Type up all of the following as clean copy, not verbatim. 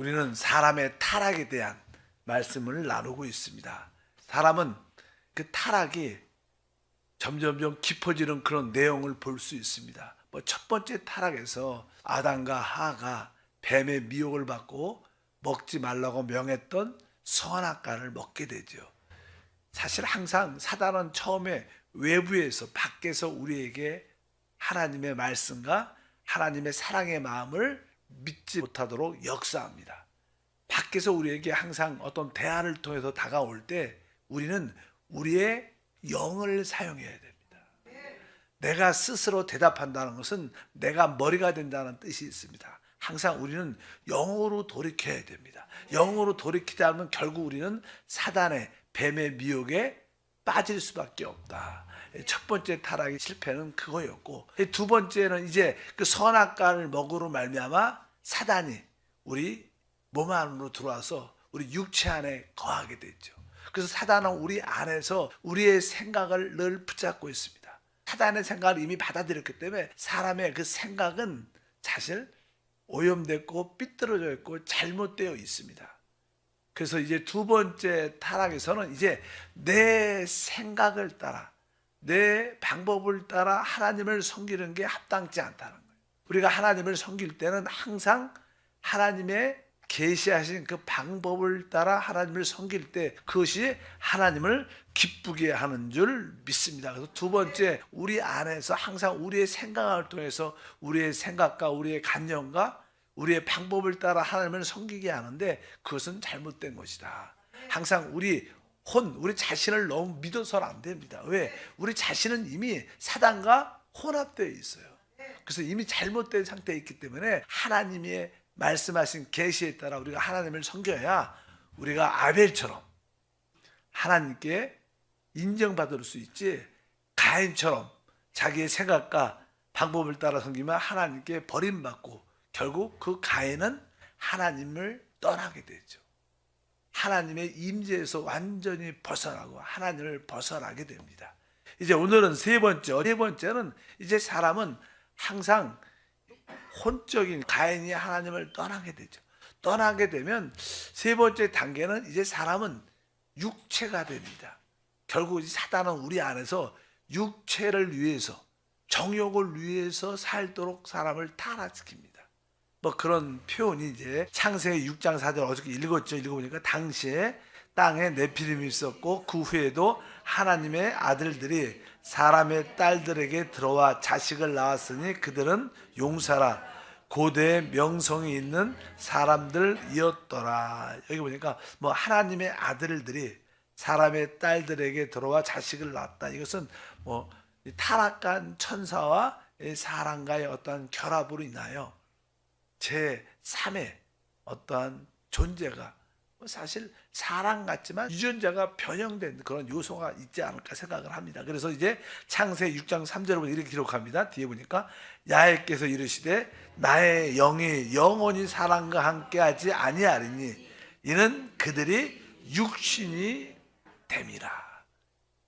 우리는 사람의 타락에 대한 말씀을 나누고 있습니다. 사람은 그 타락이 점점점 깊어지는 그런 내용을 볼 수 있습니다. 첫 번째 타락에서 아담과 하가 뱀의 미혹을 받고 먹지 말라고 명했던 선악과를 먹게 되죠. 사실 항상 사단은 처음에 외부에서 밖에서 우리에게 하나님의 말씀과 하나님의 사랑의 마음을 믿지 못하도록 역사합니다. 밖에서 우리에게 항상 어떤 대화를 통해서 다가올 때 우리는 우리의 영을 사용해야 됩니다. 내가 스스로 대답한다는 것은 내가 머리가 된다는 뜻이 있습니다. 항상 우리는 영으로 돌이켜야 됩니다. 영으로 돌이키지 않으면 결국 우리는 사단의 뱀의 미혹에 빠질 수밖에 없다. 첫 번째 타락의 실패는 그거였고, 두 번째는 이제 그 선악과를 먹으로 말미암아 사단이 우리 몸 안으로 들어와서 우리 육체 안에 거하게 됐죠. 그래서 사단은 우리 안에서 우리의 생각을 늘 붙잡고 있습니다. 사단의 생각을 이미 받아들였기 때문에 사람의 그 생각은 사실 오염됐고 삐뚤어져 있고 잘못되어 있습니다. 그래서 이제 두 번째 타락에서는 이제 내 생각을 따라 내 방법을 따라 하나님을 섬기는 게 합당치 않다는 거예요. 우리가 하나님을 섬길 때는 항상 하나님의 계시하신 그 방법을 따라 하나님을 섬길 때 그것이 하나님을 기쁘게 하는 줄 믿습니다. 그래서 두 번째, 우리 안에서 항상 우리의 생각을 통해서 우리의 생각과 우리의 간념과 우리의 방법을 따라 하나님을 섬기게 하는데 그것은 잘못된 것이다. 항상 우리 자신을 너무 믿어서는 안 됩니다. 왜? 우리 자신은 이미 사단과 혼합되어 있어요. 그래서 이미 잘못된 상태에 있기 때문에 하나님의 말씀하신 계시에 따라 우리가 하나님을 섬겨야 우리가 아벨처럼 하나님께 인정받을 수 있지, 가인처럼 자기의 생각과 방법을 따라 섬기면 하나님께 버림받고 결국 그 가인은 하나님을 떠나게 되죠. 하나님의 임재에서 완전히 벗어나고 하나님을 벗어나게 됩니다. 이제 오늘은 세 번째는 이제 사람은 항상 혼적인 가인이 하나님을 떠나게 되죠. 떠나게 되면 세 번째 단계는 이제 사람은 육체가 됩니다. 결국 사단은 우리 안에서 육체를 위해서, 정욕을 위해서 살도록 사람을 타락시킵니다. 그런 표현이 이제 창세기 6장 4절 어저께 읽어보니까 당시에 땅에 네피림이 있었고 그 후에도 하나님의 아들들이 사람의 딸들에게 들어와 자식을 낳았으니 그들은 용사라 고대의 명성이 있는 사람들이었더라. 여기 보니까 하나님의 아들들이 사람의 딸들에게 들어와 자식을 낳았다. 이것은 타락한 천사와 사람과의 어떤 결합으로 인하여 제3의 어떠한 존재가 사실 사람 같지만 유전자가 변형된 그런 요소가 있지 않을까 생각을 합니다. 그래서 이제 창세기 6장 3절을 보면 이렇게 기록합니다. 뒤에 보니까 야훼께서 이르시되 나의 영이 영원히 사람과 함께하지 아니하리니 이는 그들이 육신이 됨이라.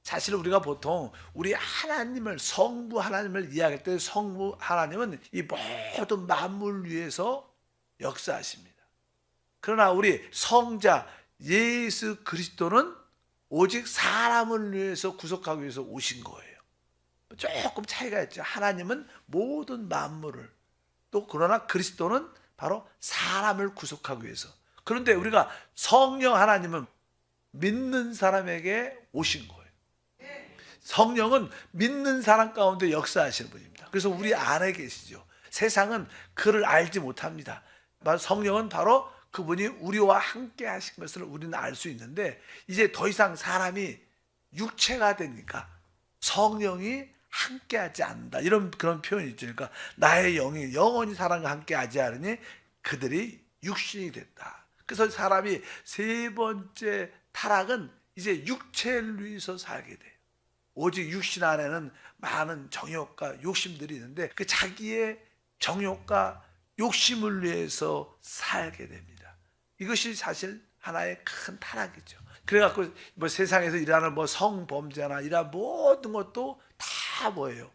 사실 우리가 보통 우리 하나님을, 성부 하나님을 이야기할 때 성부 하나님은 이 모든 만물 위에서 역사하십니다. 그러나 우리 성자 예수 그리스도는 오직 사람을 위해서 구속하기 위해서 오신 거예요. 조금 차이가 있죠. 하나님은 모든 만물을, 또 그러나 그리스도는 바로 사람을 구속하기 위해서. 그런데 우리가 성령 하나님은 믿는 사람에게 오신 거예요. 성령은 믿는 사람 가운데 역사하시는 분입니다. 그래서 우리 안에 계시죠. 세상은 그를 알지 못합니다. 성령은 바로 그분이 우리와 함께 하신 것을 우리는 알 수 있는데 이제 더 이상 사람이 육체가 되니까 성령이 함께하지 않는다. 그런 표현이 있죠. 그러니까 나의 영이 영원히 사람과 함께하지 않으니 그들이 육신이 됐다. 그래서 사람이 세 번째 타락은 이제 육체를 위해서 살게 돼요. 오직 육신 안에는 많은 정욕과 욕심들이 있는데 그 자기의 정욕과 욕심을 위해서 살게 됩니다. 이것이 사실 하나의 큰 타락이죠. 그래갖고 세상에서 일어나는 성범죄나 이런 모든 것도 다 뭐예요?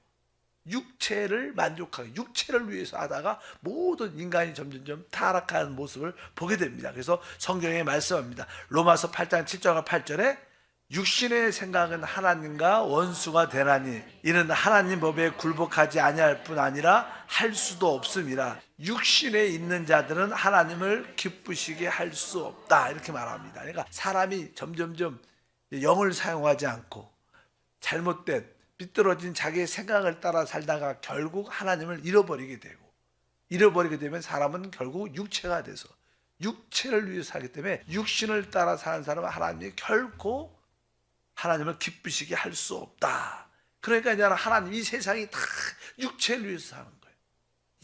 육체를 만족하게, 육체를 위해서 하다가 모든 인간이 점점점 타락하는 모습을 보게 됩니다. 그래서 성경에 말씀합니다. 로마서 8장 7절과 8절에 육신의 생각은 하나님과 원수가 되나니 이는 하나님 법에 굴복하지 아니할 뿐 아니라 할 수도 없음이라. 육신에 있는 자들은 하나님을 기쁘시게 할 수 없다, 이렇게 말합니다. 그러니까 사람이 점점점 영을 사용하지 않고 잘못된 삐뚤어진 자기의 생각을 따라 살다가 결국 하나님을 잃어버리게 되고, 잃어버리게 되면 사람은 결국 육체가 돼서 육체를 위해서 살기 때문에 육신을 따라 사는 사람은 하나님이 결코 하나님을 기쁘시게 할 수 없다. 그러니까 이제 하나님, 이 세상이 다 육체를 위해서 사는 거예요.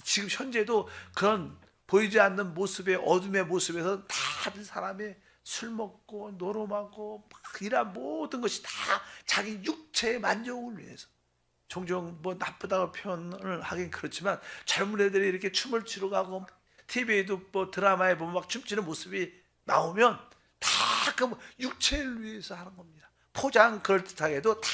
지금 현재도 그런 보이지 않는 모습의 어둠의 모습에서 다들 사람이 술 먹고 노름하고 막 이런 모든 것이 다 자기 육체의 만족을 위해서. 종종 뭐 나쁘다고 표현을 하긴 그렇지만 젊은 애들이 이렇게 춤을 추러 가고 TV에도 뭐 드라마에 보면 막 춤추는 모습이 나오면 다 그 육체를 위해서 하는 겁니다. 포장 그럴듯하게도 다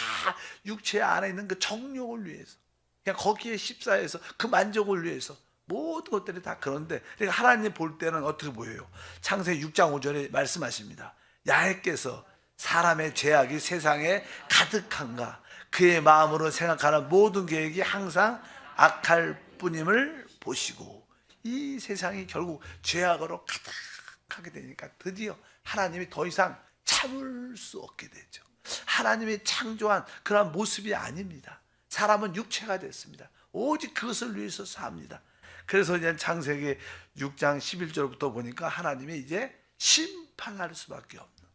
육체 안에 있는 그 정욕을 위해서, 그냥 거기에 십사해서 그 만족을 위해서 모든 것들이 다 그런데, 그러니까 하나님 볼 때는 어떻게 보여요? 창세기 6장 5절에 말씀하십니다. 야훼께서 사람의 죄악이 세상에 가득한가, 그의 마음으로 생각하는 모든 계획이 항상 악할 뿐임을 보시고. 이 세상이 결국 죄악으로 가득하게 되니까 드디어 하나님이 더 이상 참을 수 없게 되죠. 하나님이 창조한 그런 모습이 아닙니다. 사람은 육체가 됐습니다. 오직 그것을 위해서 삽니다. 그래서 이제 창세기 6장 11절부터 보니까 하나님이 이제 심판할 수밖에 없는,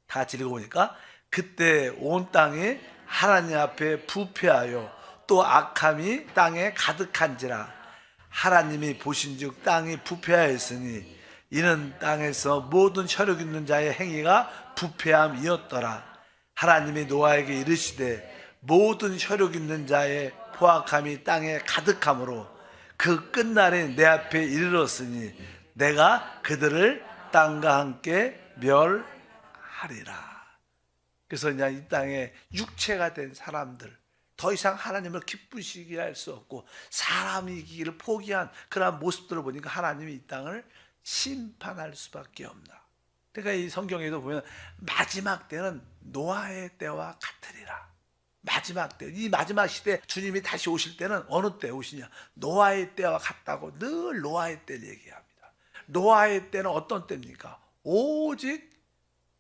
다 같이 읽어보니까 그때 온 땅이 하나님 앞에 부패하여 또 악함이 땅에 가득한지라. 하나님이 보신즉 땅이 부패하였으니 이는 땅에서 모든 혈육 있는 자의 행위가 부패함이었더라. 하나님이 노아에게 이르시되 모든 혈육 있는 자의 포악함이 땅에 가득함으로 그 끝날에 내 앞에 이르렀으니 내가 그들을 땅과 함께 멸하리라. 그래서 이제 이 땅에 육체가 된 사람들, 더 이상 하나님을 기쁘시게 할 수 없고 사람이기를 포기한 그러한 모습들을 보니까 하나님이 이 땅을 심판할 수밖에 없나. 그러니까 이 성경에도 보면 마지막 때는 노아의 때와 같으리라. 마지막 때, 이 마지막 시대 주님이 다시 오실 때는 어느 때 오시냐? 노아의 때와 같다고 늘 노아의 때를 얘기합니다. 노아의 때는 어떤 때입니까? 오직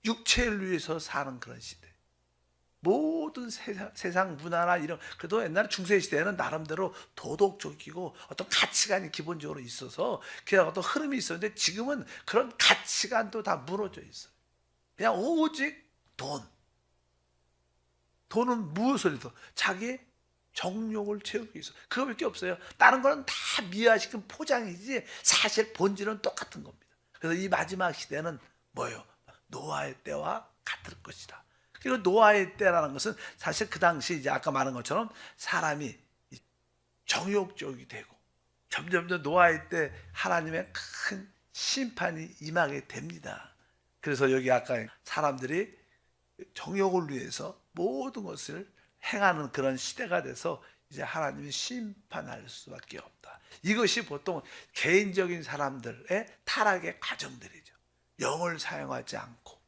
육체를 위해서 사는 그런 시대. 모든 세상 문화나 이런, 그래도 옛날에 중세시대에는 나름대로 도덕적이고 어떤 가치관이 기본적으로 있어서 그냥 어떤 흐름이 있었는데 지금은 그런 가치관도 다 무너져 있어요. 그냥 오직 돈은 무엇을 해도 자기의 정욕을 채우기 위해서, 그거밖에 없어요. 다른 거는 다 미화시킨 포장이지 사실 본질은 똑같은 겁니다. 그래서 이 마지막 시대는 뭐예요? 노아의 때와 같을 것이다. 그리고 노아의 때라는 것은 사실 그 당시 이제 아까 말한 것처럼 사람이 정욕적이 되고 점점 노아의 때 하나님의 큰 심판이 임하게 됩니다. 그래서 여기 아까 사람들이 정욕을 위해서 모든 것을 행하는 그런 시대가 돼서 이제 하나님이 심판할 수밖에 없다. 이것이 보통 개인적인 사람들의 타락의 과정들이죠. 영을 사용하지 않고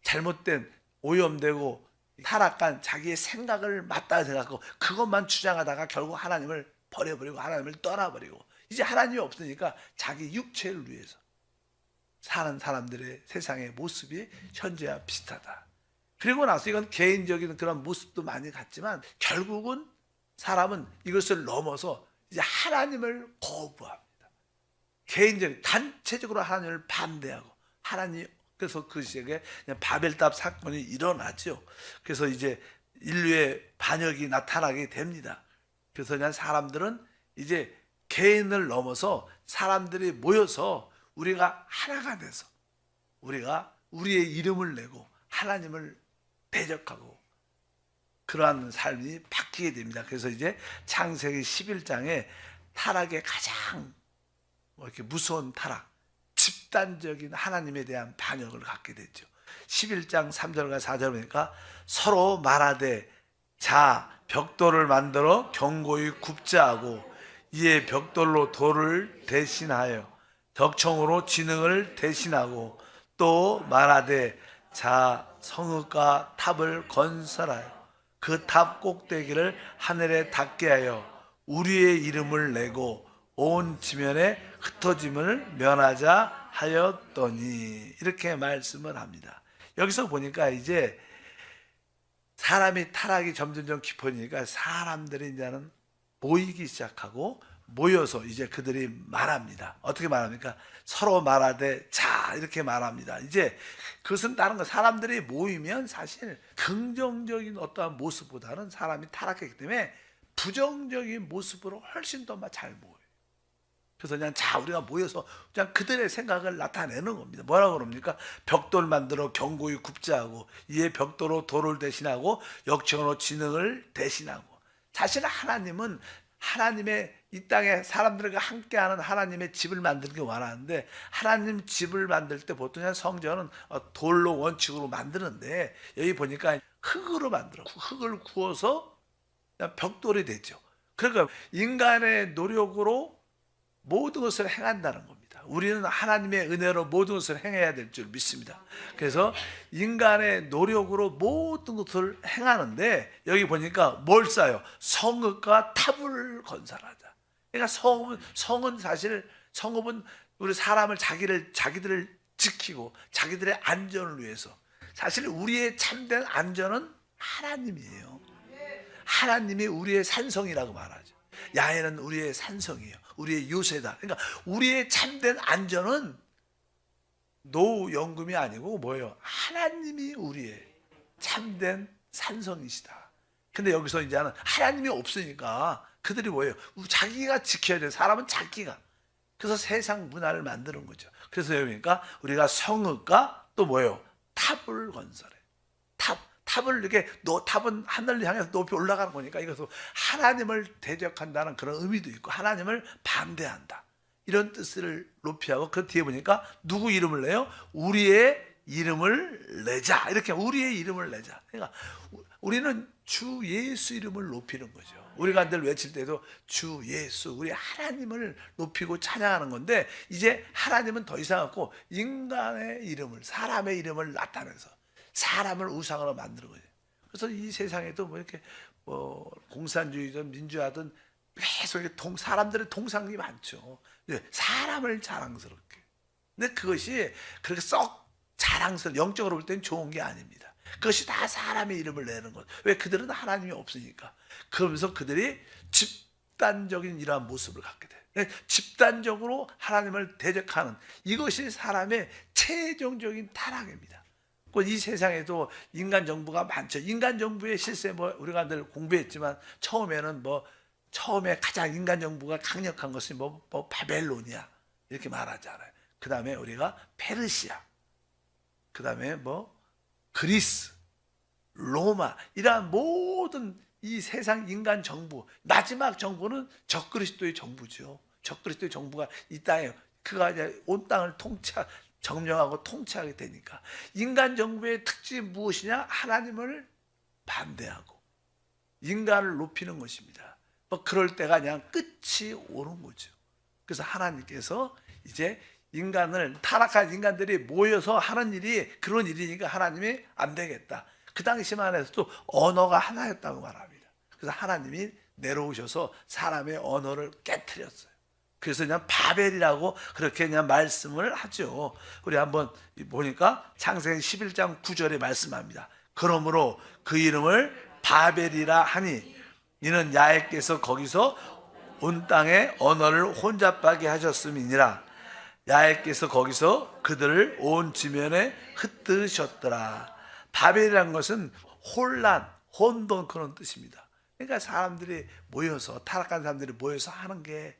잘못된 오염되고 타락한 자기의 생각을 맞다 생각하고 그것만 주장하다가 결국 하나님을 버려버리고 하나님을 떠나버리고 이제 하나님이 없으니까 자기 육체를 위해서 사는 사람들의 세상의 모습이 현재와 비슷하다. 그리고 나서 이건 개인적인 그런 모습도 많이 갖지만 결국은 사람은 이것을 넘어서 이제 하나님을 거부합니다. 개인적인 단체적으로 하나님을 반대하고 하나님, 그래서 그 시기에 바벨탑 사건이 일어나죠. 그래서 이제 인류의 반역이 나타나게 됩니다. 그래서 그냥 사람들은 이제 개인을 넘어서 사람들이 모여서 우리가 하나가 돼서 우리가 우리의 이름을 내고 하나님을 대적하고 그러한 삶이 바뀌게 됩니다. 그래서 이제 창세기 11장에 타락의 가장 이렇게 무서운 타락, 집단적인 하나님에 대한 반역을 갖게 됐죠. 11장 3절과 4절 보니까 서로 말하되 자 벽돌을 만들어 견고히 굽자 하고 이에 벽돌로 돌을 대신하여 덕청으로 진흙을 대신하고 또 말하되 자 성읍과 탑을 건설하여 그 탑 꼭대기를 하늘에 닿게 하여 우리의 이름을 내고 온 지면에 흩어짐을 면하자 하였더니 이렇게 말씀을 합니다. 여기서 보니까 이제 사람이 타락이 점점점 깊어지니까 사람들이 이제는 모이기 시작하고 모여서 이제 그들이 말합니다. 어떻게 말합니까? 서로 말하되 자 이렇게 말합니다. 이제 그것은 다른 거 사람들이 모이면 사실 긍정적인 어떠한 모습보다는 사람이 타락했기 때문에 부정적인 모습으로 훨씬 더 잘 모여요. 그래서 그냥 자 우리가 모여서 그냥 그들의 생각을 나타내는 겁니다. 뭐라고 그럽니까? 벽돌 만들어 견고히 굽자 하고 이에 벽돌로 돌을 대신하고 역청으로 진흙을 대신하고 사실 하나님은 하나님의 이 땅에 사람들과 함께하는 하나님의 집을 만들기 원하는데 하나님 집을 만들 때 보통 그냥 성전은 돌로 원칙으로 만드는데 여기 보니까 흙으로 만들어 흙을 구워서 그냥 벽돌이 되죠. 그러니까 인간의 노력으로 모든 것을 행한다는 겁니다. 우리는 하나님의 은혜로 모든 것을 행해야 될 줄 믿습니다. 그래서 인간의 노력으로 모든 것을 행하는데 여기 보니까 뭘 쌓아요? 성읍과 탑을 건설하자. 그러니까 성은 사실 성읍은 우리 사람을 자기들을 지키고 자기들의 안전을 위해서 사실 우리의 참된 안전은 하나님이에요. 하나님이 우리의 산성이라고 말하죠. 야훼는 우리의 산성이에요. 우리의 요새다. 그러니까 우리의 참된 안전은 노연금이 아니고 뭐예요? 하나님이 우리의 참된 산성이시다. 근데 여기서 이제는 하나님이 없으니까 그들이 뭐예요? 자기가 지켜야 돼요. 사람은 자기가. 그래서 세상 문화를 만드는 거죠. 그래서 여기니까 우리가 성읍과 또 뭐예요? 탑을 건설해. 탑을 이렇게 탑은 하늘을 향해서 높이 올라가는 거니까 이것도 하나님을 대적한다는 그런 의미도 있고 하나님을 반대한다 이런 뜻을 높이 하고 그 뒤에 보니까 누구 이름을 내요? 우리의 이름을 내자. 이렇게 우리의 이름을 내자. 그러니까 우리는 주 예수 이름을 높이는 거죠. 우리가 늘 외칠 때도 주 예수 우리 하나님을 높이고 찬양하는 건데 이제 하나님은 더 이상 없고 인간의 이름을 사람의 이름을 나타내서 사람을 우상으로 만드는 거예요. 그래서 이 세상에도 뭐 이렇게 공산주의든 민주화든 계속 이렇게 사람들의 통상이 많죠. 사람을 자랑스럽게. 근데 그것이 그렇게 썩 영적으로 볼 때는 좋은 게 아닙니다. 그것이 다 사람의 이름을 내는 것. 왜? 그들은 하나님이 없으니까. 그러면서 그들이 집단적인 이러한 모습을 갖게 돼. 집단적으로 하나님을 대적하는 이것이 사람의 최종적인 타락입니다. 이 세상에도 인간 정부가 많죠. 인간 정부의 실세 우리가 늘 공부했지만 처음에 가장 인간 정부가 강력한 것이 바벨론이야 이렇게 말하잖아요. 그 다음에 우리가 페르시아, 그 다음에 그리스, 로마 이러한 모든 이 세상 인간 정부 마지막 정부는 적그리스도의 정부죠. 적그리스도의 정부가 이 땅에 그가 이제 온 땅을 점령하고 통치하게 되니까 인간 정부의 특징이 무엇이냐? 하나님을 반대하고 인간을 높이는 것입니다. 그럴 때가 그냥 끝이 오는 거죠. 그래서 하나님께서 이제 타락한 인간들이 모여서 하는 일이 그런 일이니까 하나님이 안 되겠다. 그 당시만 해서도 언어가 하나였다고 말합니다. 그래서 하나님이 내려오셔서 사람의 언어를 깨트렸어요. 그래서 그냥 바벨이라고 그렇게 그냥 말씀을 하죠. 우리 한번 보니까 창세기 11장 9절에 말씀합니다. 그러므로 그 이름을 바벨이라 하니 이는 야훼께서 거기서 온 땅의 언어를 혼잡하게 하셨음이니라. 야훼께서 거기서 그들을 온 지면에 흩으셨더라. 바벨이라는 것은 혼돈 그런 뜻입니다. 그러니까 사람들이 모여서 타락한 사람들이 모여서 하는 게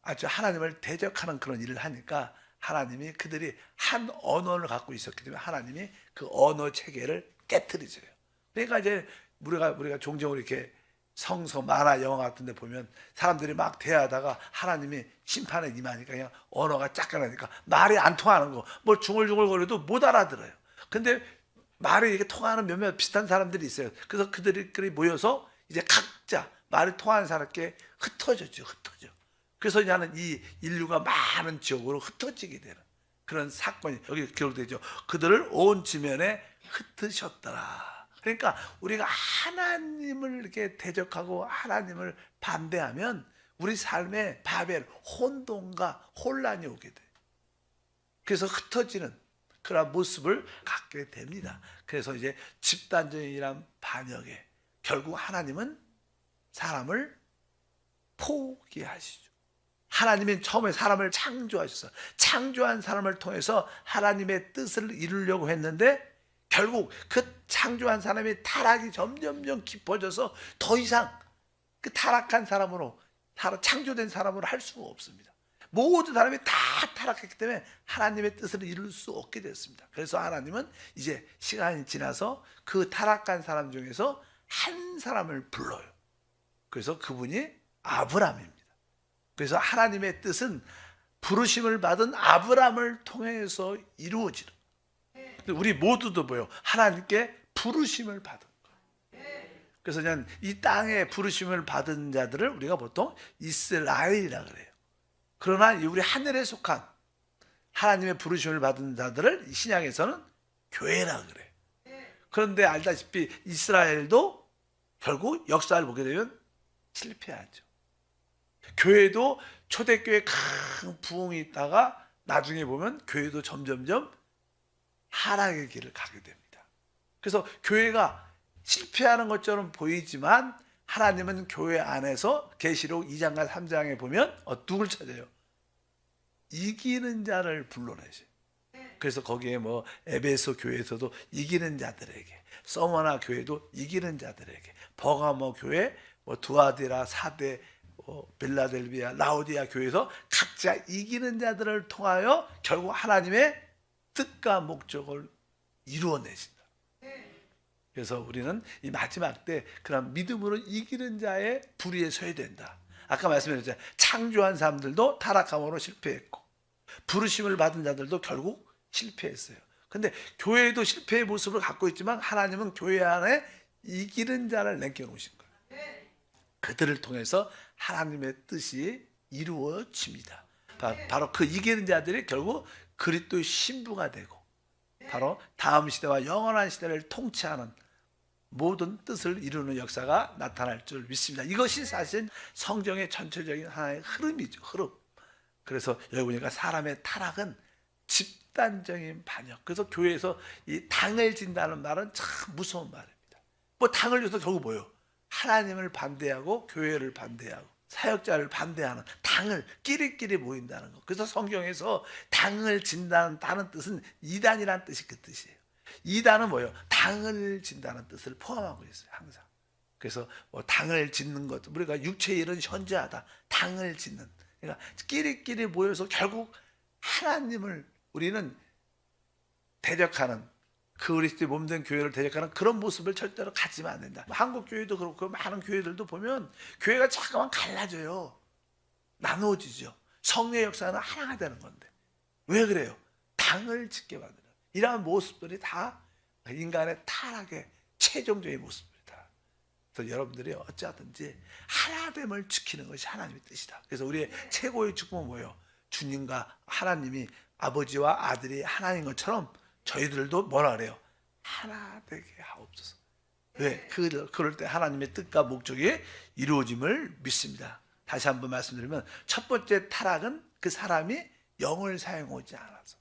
아주 하나님을 대적하는 그런 일을 하니까 하나님이 그들이 한 언어를 갖고 있었기 때문에 하나님이 그 언어 체계를 깨트리세요. 그러니까 이제 우리가 종종 이렇게 성서 만화 영화 같은 데 보면 사람들이 막 대하다가 하나님이 심판에 임하니까 그냥 언어가 짝깔나니까 말이 안 통하는 거 뭘 중얼중얼거려도 못 알아들어요. 근데 말이 이렇게 통하는 몇몇 비슷한 사람들이 있어요. 그래서 그들이 모여서 이제 각자 말이 통하는 사람께 흩어졌죠. 흩어져. 그래서 나는 이 인류가 많은 지역으로 흩어지게 되는 그런 사건이 여기 기록되죠. 그들을 온 지면에 흩으셨더라. 그러니까 우리가 하나님을 이렇게 대적하고 하나님을 반대하면 우리 삶에 바벨, 혼돈과 혼란이 오게 돼. 그래서 흩어지는 그런 모습을 갖게 됩니다. 그래서 이제 집단적이란 반역에 결국 하나님은 사람을 포기하시죠. 하나님은 처음에 사람을 창조하셨어요. 창조한 사람을 통해서 하나님의 뜻을 이루려고 했는데 결국 그 창조한 사람의 타락이 점점점 깊어져서 더 이상 그 타락한 사람으로 창조된 사람으로 할 수가 없습니다. 모든 사람이 다 타락했기 때문에 하나님의 뜻을 이룰 수 없게 됐습니다. 그래서 하나님은 이제 시간이 지나서 그 타락한 사람 중에서 한 사람을 불러요. 그래서 그분이 아브람입니다. 그래서 하나님의 뜻은 부르심을 받은 아브람을 통해서 이루어지는. 우리 모두도 뭐요? 하나님께 부르심을 받은 거예요. 그래서 그냥 이 땅에 부르심을 받은 자들을 우리가 보통 이스라엘이라 그래요. 그러나 우리 하늘에 속한 하나님의 부르심을 받은 자들을 신약에서는 교회라 그래요. 그런데 알다시피 이스라엘도 결국 역사를 보게 되면 실패하죠. 교회도 초대교회 큰 부흥이 있다가 나중에 보면 교회도 점점점 하락의 길을 가게 됩니다. 그래서 교회가 실패하는 것처럼 보이지만 하나님은 교회 안에서 계시록 2장과 3장에 보면 누굴 찾아요? 이기는 자를 불러내세요. 그래서 거기에 뭐 에베소 교회에서도 이기는 자들에게, 서머나 교회도 이기는 자들에게, 버가모 교회, 뭐 두아디라, 사대, 빌라델비아, 라오디아 교회에서 각자 이기는 자들을 통하여 결국 하나님의 뜻과 목적을 이루어내신다. 그래서 우리는 이 마지막 때 그런 믿음으로 이기는 자의 불의에 서야 된다. 아까 말씀드렸잖아요. 창조한 사람들도 타락함으로 실패했고 부르심을 받은 자들도 결국 실패했어요. 근데 교회도 실패의 모습을 갖고 있지만 하나님은 교회 안에 이기는 자를 남겨놓으신 거예요. 그들을 통해서 하나님의 뜻이 이루어집니다. 바로 그 이기는 자들이 결국 그리스도의 신부가 되고 바로 다음 시대와 영원한 시대를 통치하는 모든 뜻을 이루는 역사가 나타날 줄 믿습니다. 이것이 사실 성경의 전체적인 하나의 흐름이죠. 흐름. 그래서 여기 보니까 사람의 타락은 집단적인 반역. 그래서 교회에서 이 당을 진다는 말은 참 무서운 말입니다. 뭐 당을 줘서 결국 뭐예요? 하나님을 반대하고 교회를 반대하고 사역자를 반대하는 당을 끼리끼리 모인다는 것. 그래서 성경에서 당을 진다는 다른 뜻은 이단이라는 뜻이 그 뜻이에요. 이단은 뭐예요? 당을 진다는 뜻을 포함하고 있어요. 항상. 그래서 뭐 당을 짓는 것, 우리가 육체의 일은 현저하다. 당을 짓는. 그러니까 끼리끼리 모여서 결국 하나님을 우리는 대적하는, 그리스도의 몸된 교회를 대적하는 그런 모습을 절대로 가지면 안 된다. 한국 교회도 그렇고 많은 교회들도 보면 교회가 자꾸만 갈라져요. 나누어지죠. 성령의 역사는 하나가 되는 건데 왜 그래요? 당을 짓게 만드는 이러한 모습들이 다 인간의 타락의 최종적인 모습입니다. 그래서 여러분들이 어찌하든지 하나됨을 지키는 것이 하나님의 뜻이다. 그래서 우리의 최고의 축복은 뭐예요? 주님과 하나님이 아버지와 아들이 하나인 것처럼 저희들도 뭐라 그래요? 하나 되게 하옵소서. 왜? 그럴 때 하나님의 뜻과 목적이 이루어짐을 믿습니다. 다시 한번 말씀드리면 첫 번째 타락은 그 사람이 영을 사용하지 않아서.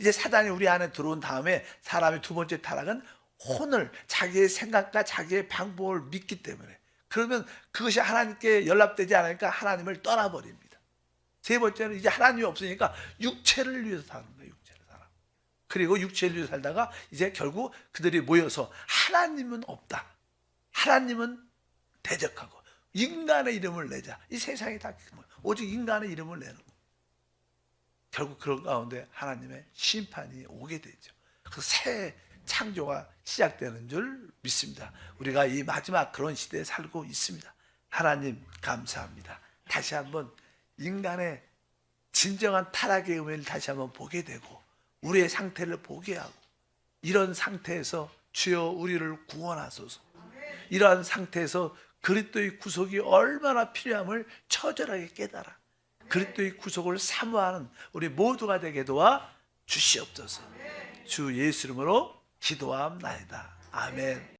이제 사단이 우리 안에 들어온 다음에 사람의 두 번째 타락은 혼을, 자기의 생각과 자기의 방법을 믿기 때문에, 그러면 그것이 하나님께 연락되지 않으니까 하나님을 떠나버립니다. 세 번째는 이제 하나님이 없으니까 육체를 위해서 사는 거예요. 육체를 살아. 그리고 육체를 위해서 살다가 이제 결국 그들이 모여서 하나님은 없다, 하나님은 대적하고 인간의 이름을 내자. 이 세상이 다 오직 인간의 이름을 내는 거예요. 결국 그런 가운데 하나님의 심판이 오게 되죠. 그래서 새 창조가 시작되는 줄 믿습니다. 우리가 이 마지막 그런 시대에 살고 있습니다. 하나님 감사합니다. 다시 한번 인간의 진정한 타락의 의미를 다시 한번 보게 되고 우리의 상태를 보게 하고 이런 상태에서 주여 우리를 구원하소서. 이러한 상태에서 그리스도의 구속이 얼마나 필요함을 처절하게 깨달아 그리스도의 구속을 사모하는 우리 모두가 되게 도와 주시옵소서. 주 예수 이름으로 기도하옵나이다. 아멘.